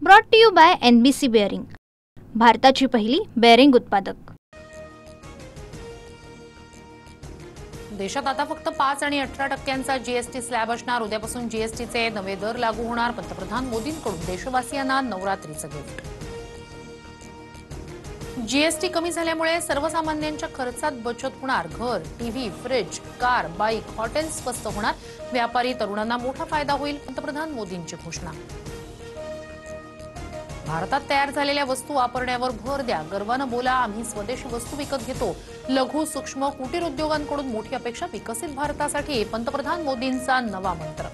Brought to you by NBC bearing, भारताची पहिली bearing उत्पादक। देशात आता फक्त 5 आणि 18% जीएसटी स्लॅब असणार। उद्यापासून जीएसटीचे नवे दर लागू होणार। पंतप्रधान मोदींकडून देशवासियांना नवरात्रीचं गिफ्ट। जीएसटी कमी झाल्यामुळे सर्वसामान्यांच्या खर्चात बचत होणार। घर, TV, fridge, car, bike, hotel स्वस्त होणार। व्यापारी तरुणांना मोठा फायदा होईल। पंतप्रधान मोदींची घोषणा। भारतात तयार झालेल्या वस्तू वापरण्यावर भर द्या। गर्वानं बोला, आम्ही स्वदेशी वस्तू विकत घेतो। लघु सूक्ष्म कुटीर उद्योगांकडून मोठी अपेक्षा। विकसित भारतासाठी पंतप्रधान मोदींचा नवा मंत्र।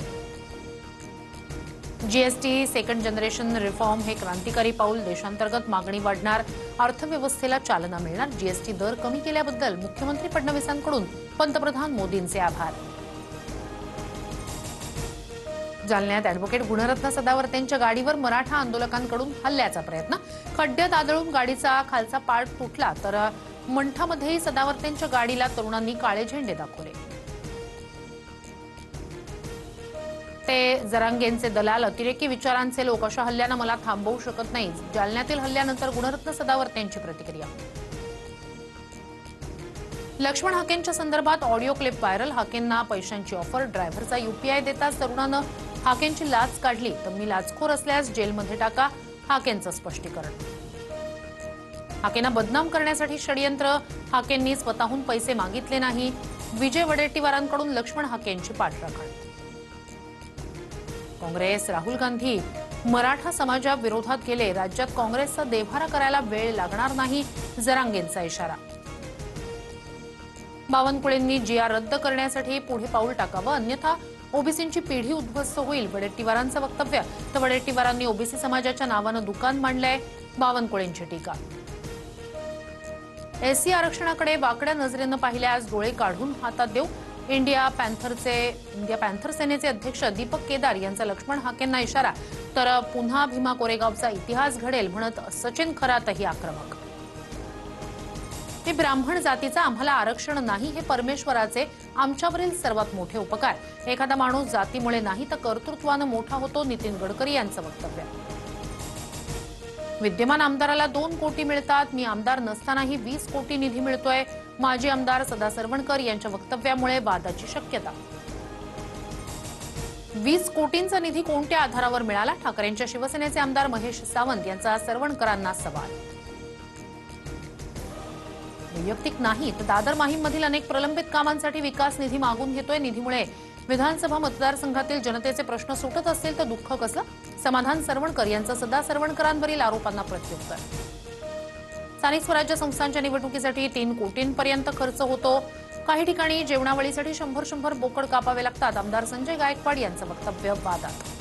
जीएसटी सेकंड जनरेशन रिफॉर्म हे क्रांतिकारी पाऊल। देशांतर्गत मागणी वाढणार, अर्थव्यवस्थेला चालना मिळणार। जीएसटी दर कमी केल्याबद्दल मुख्यमंत्री फडणवीसांकडून पंतप्रधान मोदींचे आभार। जालन्यात ॲडव्होकेट गुणरत्न सदावर्तेंच्या गाडीवर मराठा आंदोलकांकडून हल्ल्याचा प्रयत्न। खड्ड्यात आदळून गाडीचा खालचा पार्ट तुटला, तर मंठामध्येही सदावर्तेंच्या गाडीला तरुणांनी काळे झेंडे दाखवले। ते जरांगेंचे दलाल, अतिरेकी विचारांचे लोक, अशा हल्ल्यांना मला थांबवू शकत नाही। जालन्यातील हल्ल्यानंतर गुणरत्न सदावर्तेंची प्रतिक्रिया। लक्ष्मण हाकेंच्या संदर्भात ऑडिओ क्लिप व्हायरल। हाकेंना पैशांची ऑफर, ड्रायव्हरचा UPI देताच तरुणानं हाकेंची लाच काढली, तर मी लाचखोर असल्यास जेलमध्ये टाका, हाकेंचं स्पष्टीकरण। हाकेंना बदनाम करण्यासाठी षडयंत्र, हाकेंनी स्वतःहून पैसे मागितले नाही। विजय वडेट्टीवारांकडून लक्ष्मण हाकेंची पाठराखण। काँग्रेस, राहुल गांधी मराठा समाजाविरोधात गेले, राज्यात काँग्रेसचा देव्हारा करायला वेळ लागणार नाही, जरांगेंचा इशारा। बावनकुळेंनी GR रद्द करण्यासाठी पुढे पाऊल टाकावं, अन्यथा ओबीसींची पिढी उद्ध्वस्त होईल, वडेट्टीवारांचं वक्तव्य। तर वडेट्टीवारांनी ओबीसी समाजाच्या नावानं दुकान मांडलंय, बावनकुळेंची टीका। SC आरक्षणाकडे वाकड्या नजरेनं पाहिल्यास डोळे काढून हातात देऊ, इंडिया पॅन्थर सेनेचे अध्यक्ष दीपक केदार यांचा लक्ष्मण हाकेंना इशारा। तर पुन्हा भीमा कोरेगावचा इतिहास घडेल म्हणत सचिन खरातही आक्रमक। हे ब्राह्मण जातीचा आम्हाला आरक्षण नाही, हे परमेश्वराचे आमच्यावरील सर्वात मोठे उपकार। एखादा माणूस जातीमुळे नाही तर कर्तृत्वानं मोठा होतो, नितीन गडकरी यांचं वक्तव्य। विद्यमान आमदाराला 2 कोटी मिळतात, मी आमदार नसतानाही 20 कोटी निधी मिळतोय, माजी आमदार सदा सरवणकर यांच्या वक्तव्यामुळे वादाची शक्यता। 20 कोटींचा निधी कोणत्या आधारावर मिळाला? ठाकरेंच्या शिवसेनेचे आमदार महेश सावंत यांचा सरवणकरांना सवाल। वैयक्तिक नाही तर दादर माहीममधील अनेक प्रलंबित कामांसाठी विकास निधी मागून घेतोय। निधीमुळे विधानसभा मतदारसंघातील जनतेचे प्रश्न सुटत असतील तर दुःख कसं? समाधान सरवणकर यांचं सदा सरवणकरांवरील आरोपांना प्रत्युत्तर। स्थानिक स्वराज्य संस्थांच्या निवडणुकीसाठी 3 कोटींपर्यंत खर्च होतो। काही ठिकाणी जेवणावळीसाठी 100 बोकड कापावे लागतात, आमदार संजय गायकवाड यांचं वक्तव्य वादात।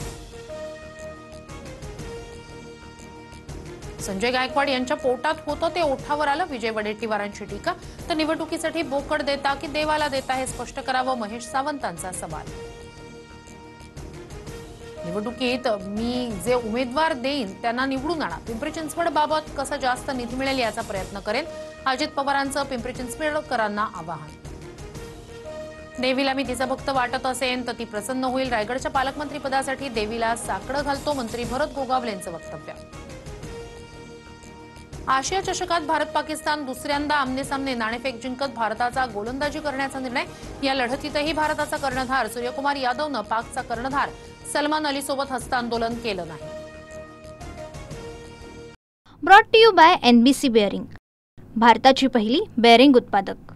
संजय गायकवाड यांच्या पोटात होतं ते ओठावर आलं, विजय वडेट्टीवारांची टीका। तर निवडणुकीसाठी बोकड देता की देवाला देता हे स्पष्ट करावं, महेश सावंतांचा सवाल। निवडणुकीत मी जे उमेदवार देईन त्यांना निवडून आणा, पिंपरी चिंचवड बाबत कसा जास्त निधी मिळेल याचा प्रयत्न करेन, अजित पवारांचं पिंपरी चिंचवडकरांना आवाहन। देवीला मी तिचा भक्त वाटत असेन तर ती प्रसन्न होईल, रायगडच्या पालकमंत्रीपदासाठी देवीला साकडं घालतो, मंत्री भरत गोगावलेंचं वक्तव्य। आशिया चषकात भारत पाकिस्तान दुसऱ्यांदा आमनेसामने, नाणेफेक जिंकत भारताचा गोलंदाजी करण्याचा निर्णय। या लढतीतही भारताचा कर्णधार सूर्यकुमार यादवनं पाकचा कर्णधार सलमान अलीसोबत हस्तांदोलन केलं नाही। Brought to you by NBC bearing, भारताची पहिली बेअरिंग उत्पादक।